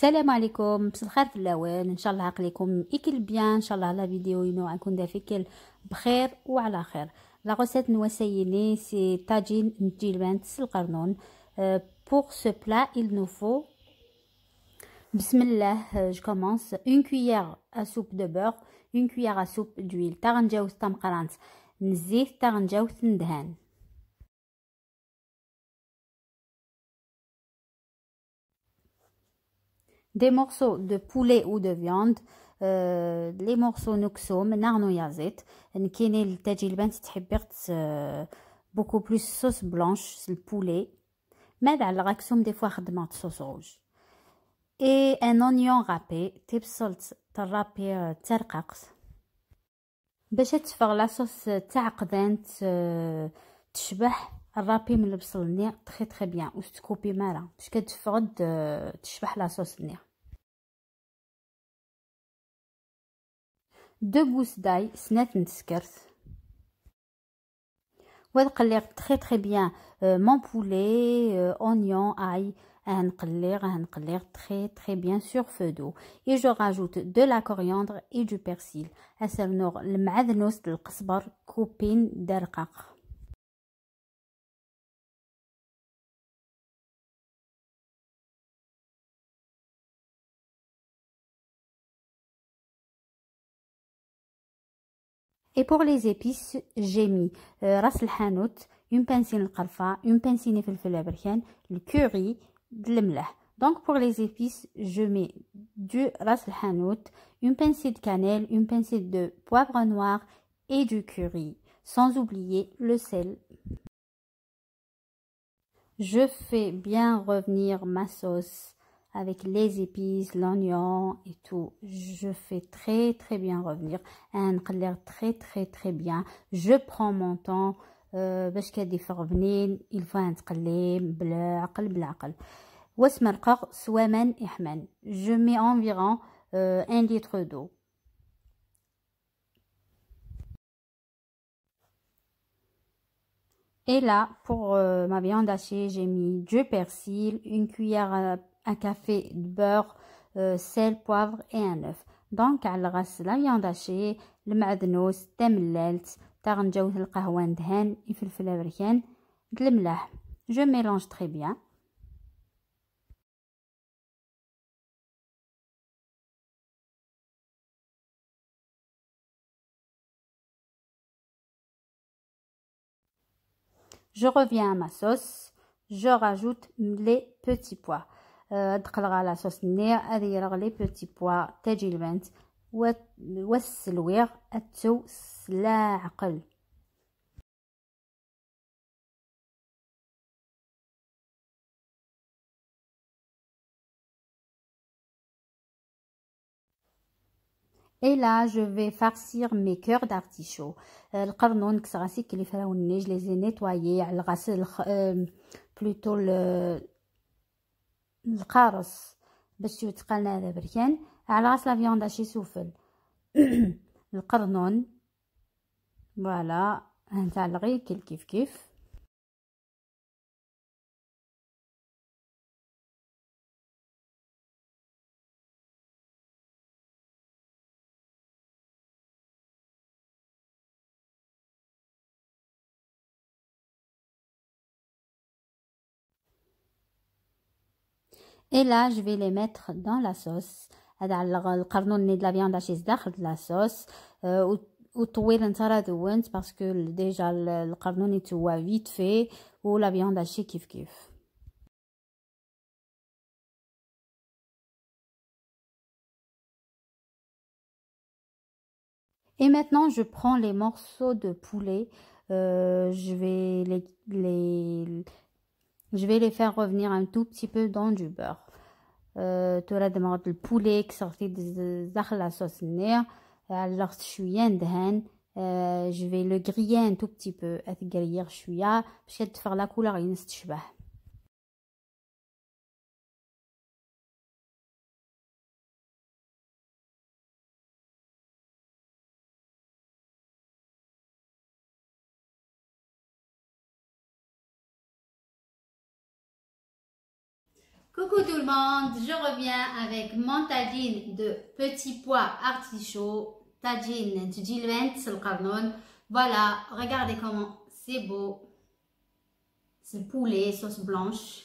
السلام عليكم، مساء الخير في الاول. ان شاء الله عقلكم يكل بيان. ان شاء الله لا فيديو ينو غنكون دافيكل بخير وعلى خير. لا غوسيت نواسيني سي طاجين نجيلبان القرنون. Pour ce plat, il nous faut Bismillah, je commence. Une cuillère à soupe de beurre, une cuillère à soupe d'huile. تغنجاوز تمقرانت نزيت تغنجاوز ندهان. Des morceaux de poulet ou de viande. Les morceaux نكسوم نغنو يازيت كاينين التاجيلبان تحبير beaucoup plus sauce blanche البولي ماذا على غاكسوم دي فوا خدمات صوص روج et un oignon râpé تبصلت ترابي ترقق باش تفغ لا صوص تاع قدان تشبح الرابي من البصل ني تري تري بيان وتكوبي مالا باش كتفقد تشبح لا صوص ني. دو غوس داي سنات نتسكرت ونقليغ تري تري بيان مون بولي اونيون اي نقليغ تري تري بيان سور فو دو et je rajoute de la coriandre et du persil. اسرنوغ المعذنوس القزبر كوبين درقق. Et pour les épices, j'ai mis ras الحانوت, une pincée القرفة, une pincée فلفل أبركان, le curry, de الملح. Donc pour les épices, je mets du ras الحانوت, une pincée de cannelle, une pincée de poivre noir et du curry, sans oublier le sel. Je fais bien revenir ma sauce avec les épices, l'oignon et tout. Je fais très très bien revenir. نقلير très très très bien. Je prends mon temps باش كيديفر بنين. Il faut نتقلي بالعقل. واسمرقق سوامان إحمان. Je mets environ 1 litre d'eau. Et là, pour ma viande hachée, j'ai mis du persil, une cuillère à café de beurre, sel, poivre et un œuf. Donc, على الغاس la viande hachée, المعدنوس تمللت تغنجاوز القهوة ندهان الفلفل أبركان الملح. Je mélange très bien. Je reviens à ma sauce. Je rajoute les petits pois. دخل la sauce نير أدير les petits pois تاجي البنت والسلويغ التو لا عقل. Et là, je vais farcir mes cœurs d'artichaut. القرنون كسغاسي كلي فراوني je les ai nettoyés على الغسل plutôt القارص باش يتقلنا هذا بركان على غاس لا فيوند هاشي سوفل القرنون فوالا نتعلقي كيف Et là, je vais les mettre dans la sauce. هذا القرنون de la viande hachée داخل la sauce. وطويل نترا دوانت باسكو ديجا القرنون يتوا vite fait و la viande hachée كيف. Et maintenant, je prends les morceaux de poulet. Je vais les faire revenir un tout petit peu dans du beurre. تورا دمغت البولي كسرتي داخل لا صوص النير على شويه ندهن. je vais le griller un tout petit peu اتقرير شويه باش تفغ لا كولور ينس تشبه. Coucou tout le monde, je reviens avec mon tagine de petits pois artichauts. Tagine تجي القرنون. Voilà, regardez comment c'est beau. C'est le poulet, sauce blanche.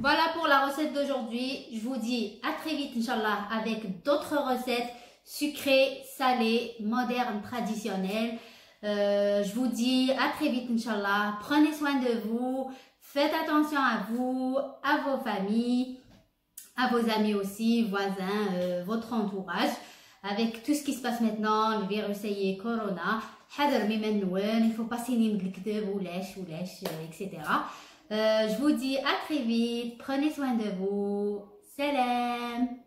Voilà pour la recette d'aujourd'hui. Je vous dis à très vite, Inch'Allah, avec d'autres recettes sucrées, salées, modernes, traditionnelles. Je vous dis à très vite, Inch'Allah. Prenez soin de vous. Faites attention à vous, à vos familles, à vos amis aussi, voisins, votre entourage. Avec tout ce qui se passe maintenant, le virus, ça y est, Corona. Il faut pas signer de etc. Je vous dis à très vite. Prenez soin de vous. Salam.